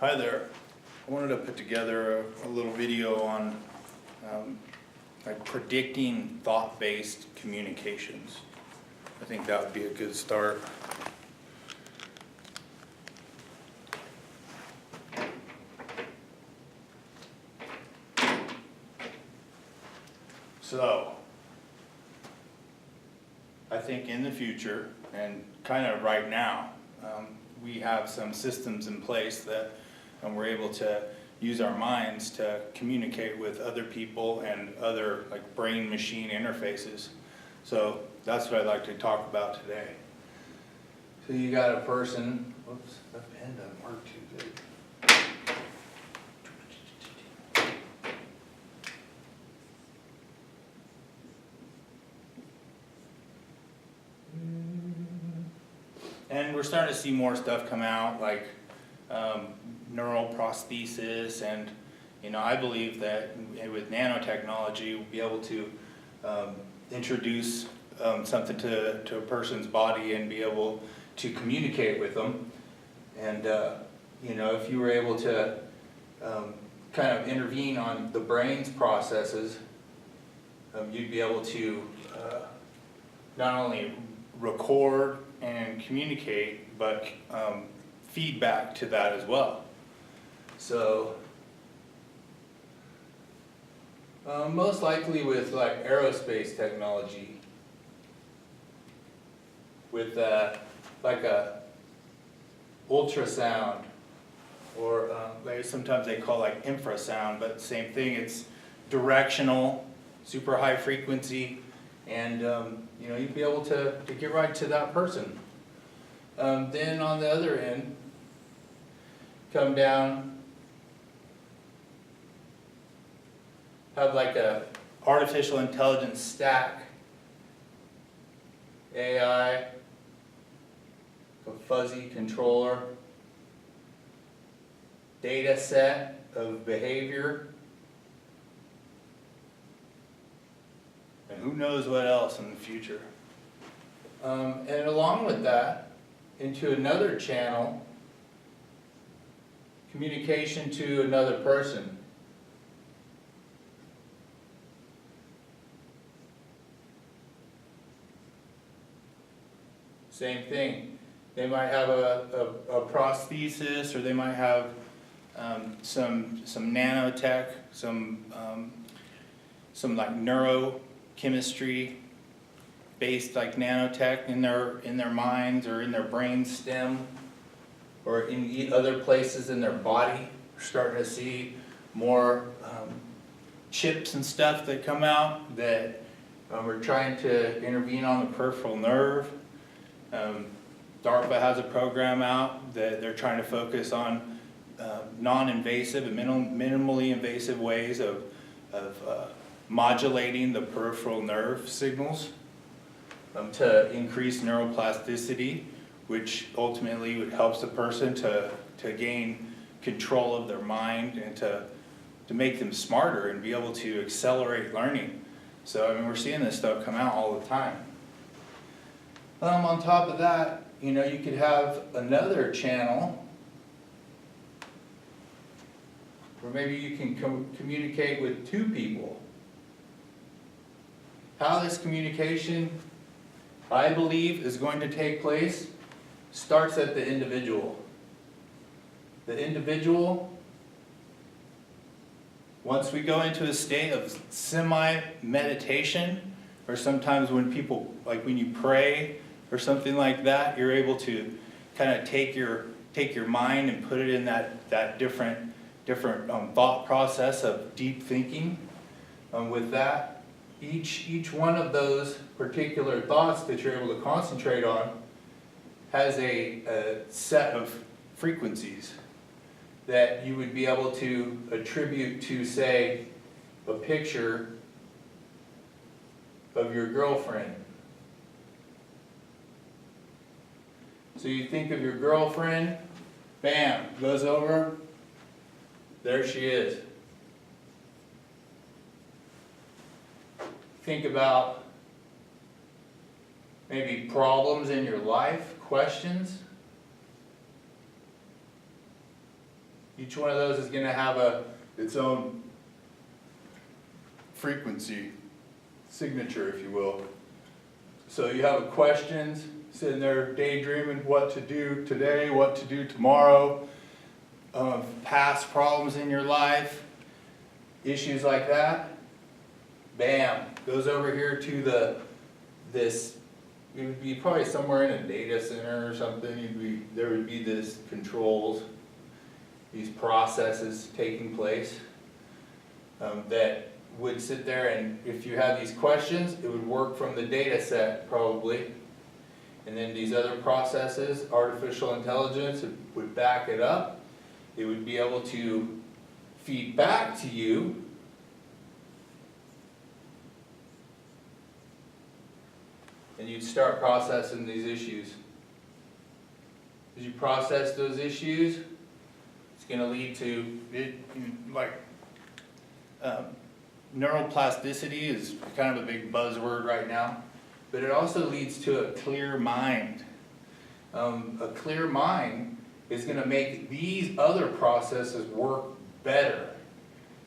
Hi there. I wanted to put together a little video on like predicting thought-based communications. I think that would be a good start. So, I think in the future, and kind of right now, we have some systems in place that we're able to use our minds to communicate with other people and other like brain-machine interfaces. So that's what I'd like to talk about today. So you got a person, whoops, the pen doesn't work too good. And we're starting to see more stuff come out, like neural prosthesis, and I believe that with nanotechnology we'll be able to introduce something to a person's body and be able to communicate with them. And if you were able to kind of intervene on the brain's processes, you'd be able to not only record and communicate, but feedback to that as well. So most likely with like aerospace technology, with like a ultrasound, or sometimes they call like infrasound, but same thing. It's directional, super high frequency, and you'd be able to get right to that person. Then on the other end, come down, have like a artificial intelligence stack, AI, a fuzzy controller, data set of behavior, and who knows what else in the future. And along with that, into another channel, communication to another person. Same thing. They might have a prosthesis, or they might have some nanotech, some like neurochemistry based like nanotech in their minds or in their brain stem or in other places in their body. We're starting to see more chips and stuff that come out that we're trying to intervene on the peripheral nerve. DARPA has a program out that they're trying to focus on non-invasive and minimally invasive ways of modulating the peripheral nerve signals to increase neuroplasticity, which ultimately helps the person to gain control of their mind and to make them smarter and be able to accelerate learning. So we're seeing this stuff come out all the time. On top of that, you could have another channel where maybe you can communicate with two people. How this communication, I believe, is going to take place starts at the individual. The individual, once we go into a state of semi-meditation, or sometimes when people, like when you pray or something like that, you're able to kind of take your mind and put it in that different thought process of deep thinking. With that, each one of those particular thoughts that you're able to concentrate on has a set of frequencies that you would be able to attribute to, say, a picture of your girlfriend. So you think of your girlfriend, bam, goes over, there she is. Think about maybe problems in your life, questions. Each one of those is gonna have its own frequency, signature, if you will. So you have questions, sitting there daydreaming what to do today, what to do tomorrow, past problems in your life, issues like that. Bam, goes over here to this, it would be probably somewhere in a data center or something. There would be this controls, these processes taking place that would sit there, and if you have these questions, it would work from the data set probably. And then these other processes, artificial intelligence, would back it up. It would be able to feed back to you and you'd start processing these issues. As you process those issues, it's going to lead to neuroplasticity is kind of a big buzzword right now, but it also leads to a clear mind. A clear mind is going to make these other processes work better.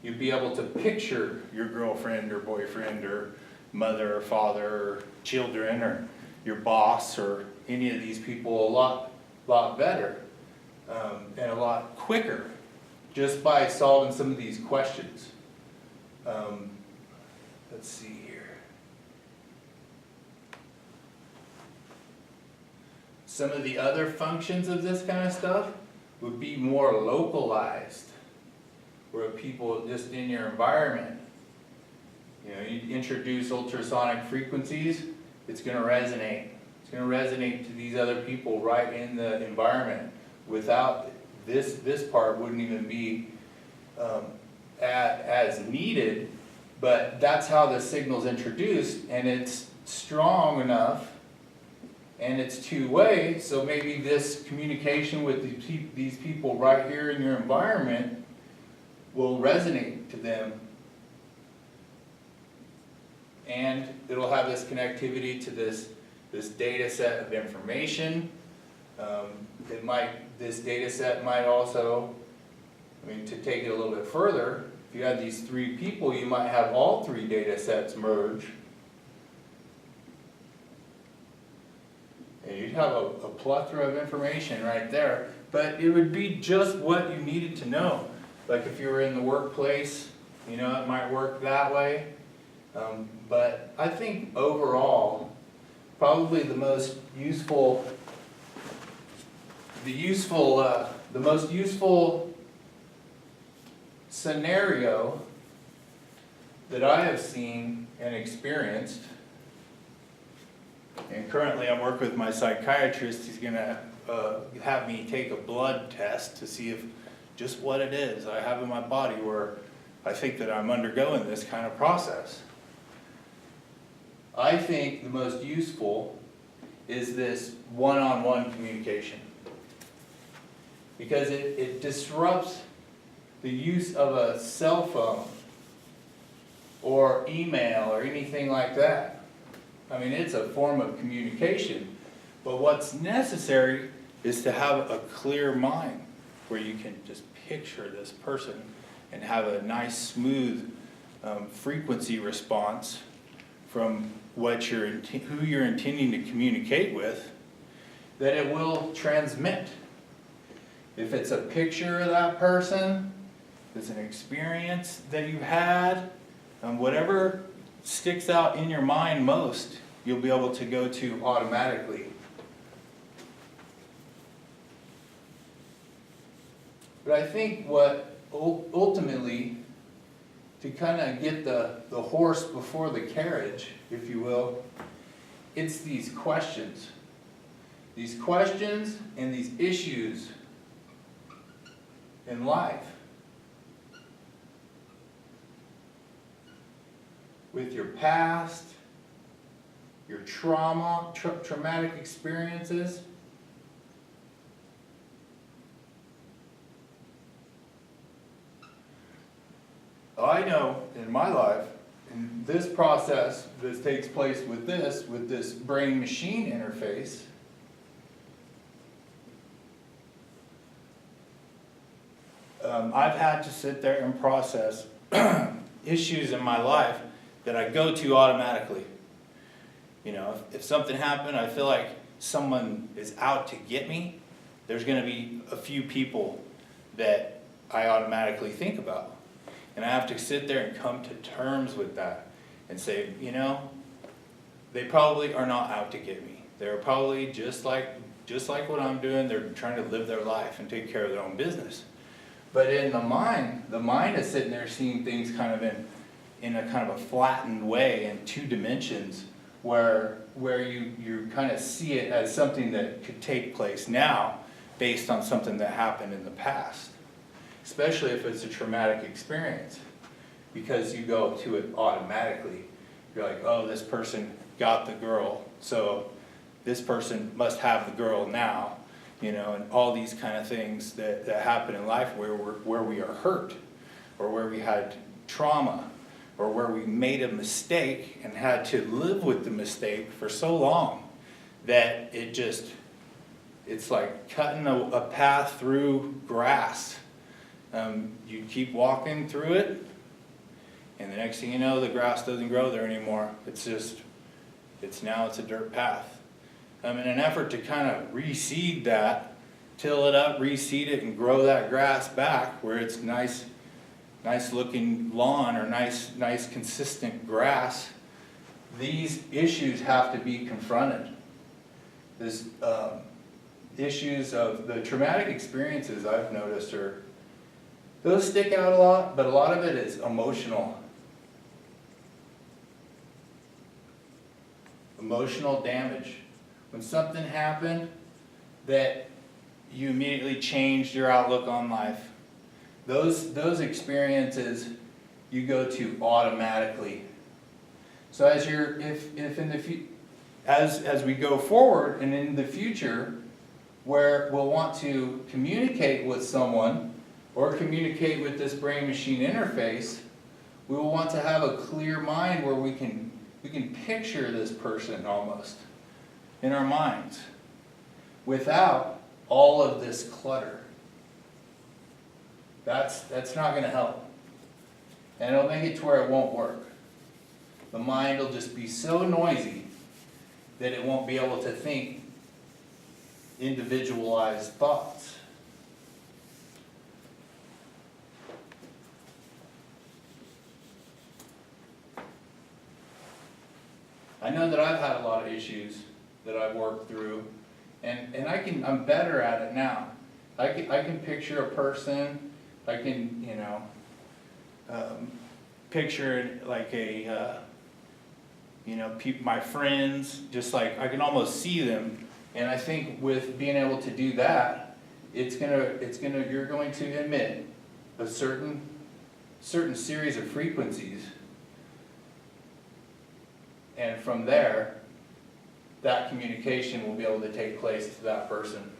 You'd be able to picture your girlfriend or boyfriend or mother or father or children or your boss or any of these people a lot better and a lot quicker just by solving some of these questions. Let's see here. Some of the other functions of this kind of stuff would be more localized, where people just in your environment. You know, you introduce ultrasonic frequencies, it's going to resonate. It's going to resonate to these other people right in the environment. Without this part wouldn't even be as needed, but that's how the signal's introduced, and it's strong enough, and it's two-way, so maybe this communication with these people right here in your environment will resonate to them. And it'll have this connectivity to this data set of information. This data set might also, to take it a little bit further, if you had these three people, you might have all three data sets merge. And you'd have a plethora of information right there, but it would be just what you needed to know. Like if you were in the workplace, it might work that way. But I think overall, probably the most useful scenario that I have seen and experienced, and currently I'm working with my psychiatrist. He's going to have me take a blood test to see if just what it is I have in my body where I think that I'm undergoing this kind of process. I think the most useful is this one-on-one communication, because it disrupts the use of a cell phone or email or anything like that. It's a form of communication, but what's necessary is to have a clear mind where you can just picture this person and have a nice smooth frequency response from who you're intending to communicate with, that it will transmit. If it's a picture of that person, if it's an experience that you've had, whatever sticks out in your mind most, you'll be able to go to automatically. But I think what ultimately, to kind of get the horse before the carriage, if you will, it's these questions. These questions and these issues in life. With your past, your trauma, traumatic experiences. I know in my life, in this process that takes place with this brain-machine interface, I've had to sit there and process issues in my life that I go to automatically. You know, if something happened, I feel like someone is out to get me, there's gonna be a few people that I automatically think about. And I have to sit there and come to terms with that and say, you know, they probably are not out to get me. They're probably just like what I'm doing, they're trying to live their life and take care of their own business. But in the mind is sitting there seeing things kind of in a kind of a flattened way in two dimensions where you kind of see it as something that could take place now based on something that happened in the past. Especially if it's a traumatic experience, because you go to it automatically. You're like, oh, this person got the girl, so this person must have the girl now, you know, and all these kind of things that happen in life where we are hurt, or where we had trauma, or where we made a mistake and had to live with the mistake for so long that it's like cutting a path through grass. You keep walking through it, and the next thing you know, the grass doesn't grow there anymore. It's a dirt path. In an effort to kind of reseed that, till it up, reseed it, and grow that grass back where it's nice looking lawn or nice consistent grass, these issues have to be confronted. This issues of the traumatic experiences I've noticed those stick out a lot, but a lot of it is emotional. Emotional damage. When something happened that you immediately changed your outlook on life, those experiences you go to automatically. So as we go forward and in the future, where we'll want to communicate with someone or communicate with this brain-machine interface, we will want to have a clear mind where we can picture this person almost in our minds without all of this clutter. That's not going to help. And it'll make it to where it won't work. The mind will just be so noisy that it won't be able to think individualized thoughts. I know that I've had a lot of issues that I've worked through, and I'm better at it now. I can picture a person. I can, picture like my friends, just like I can almost see them. And I think with being able to do that, you're going to emit a certain series of frequencies. And from there, that communication will be able to take place to that person.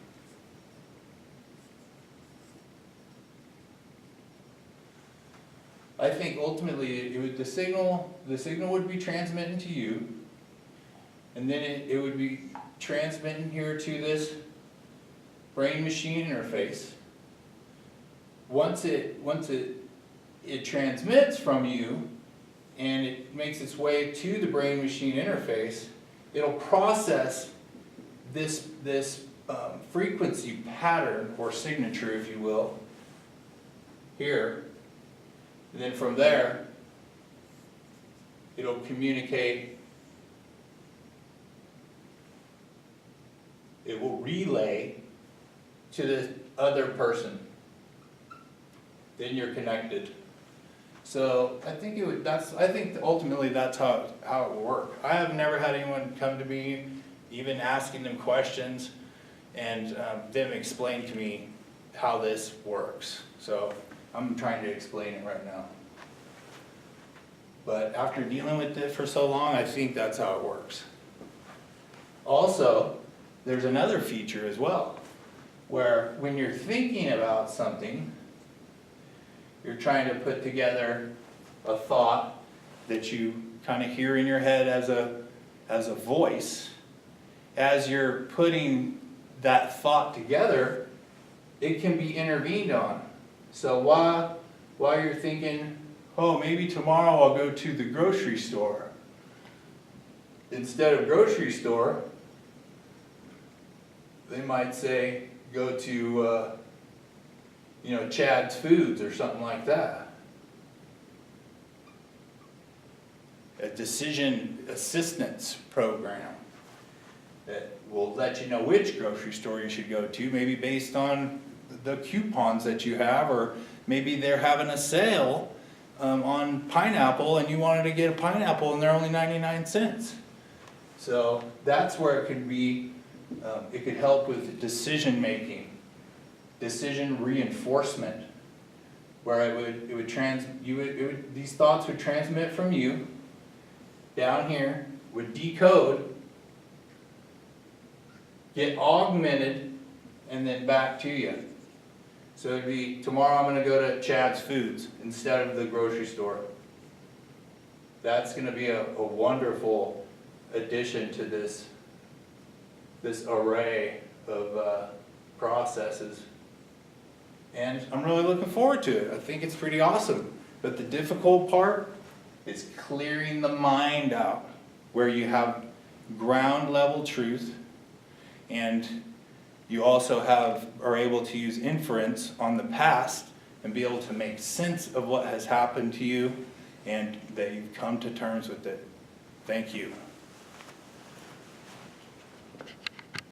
I think ultimately the signal would be transmitting to you, and then it would be transmitting here to this brain-machine interface. Once it transmits from you and it makes its way to the brain-machine interface, it'll process this frequency pattern or signature, if you will, here. And then from there, it'll communicate, it will relay to the other person. Then you're connected. So I think ultimately that's how it will work. I have never had anyone come to me, even asking them questions, and them explain to me how this works. So I'm trying to explain it right now. But after dealing with it for so long, I think that's how it works. Also, there's another feature as well, where when you're thinking about something, you're trying to put together a thought that you kind of hear in your head as a voice. As you're putting that thought together, it can be intervened on. So while you're thinking, oh, maybe tomorrow I'll go to the grocery store, instead of grocery store, they might say, go to, Chad's Foods or something like that. A decision assistance program that will let you know which grocery store you should go to, maybe based on the coupons that you have, or maybe they're having a sale on pineapple and you wanted to get a pineapple and they're only 99 cents. So that's where it could be, it could help with decision making, decision reinforcement, where these thoughts would transmit from you down here, would decode, get augmented, and then back to you. So it'd be, tomorrow I'm gonna go to Chad's Foods instead of the grocery store. That's gonna be a wonderful addition to this array of processes. And I'm really looking forward to it. I think it's pretty awesome. But the difficult part is clearing the mind out, where you have ground level truth, and you also are able to use inference on the past and be able to make sense of what has happened to you, and that you've come to terms with it. Thank you.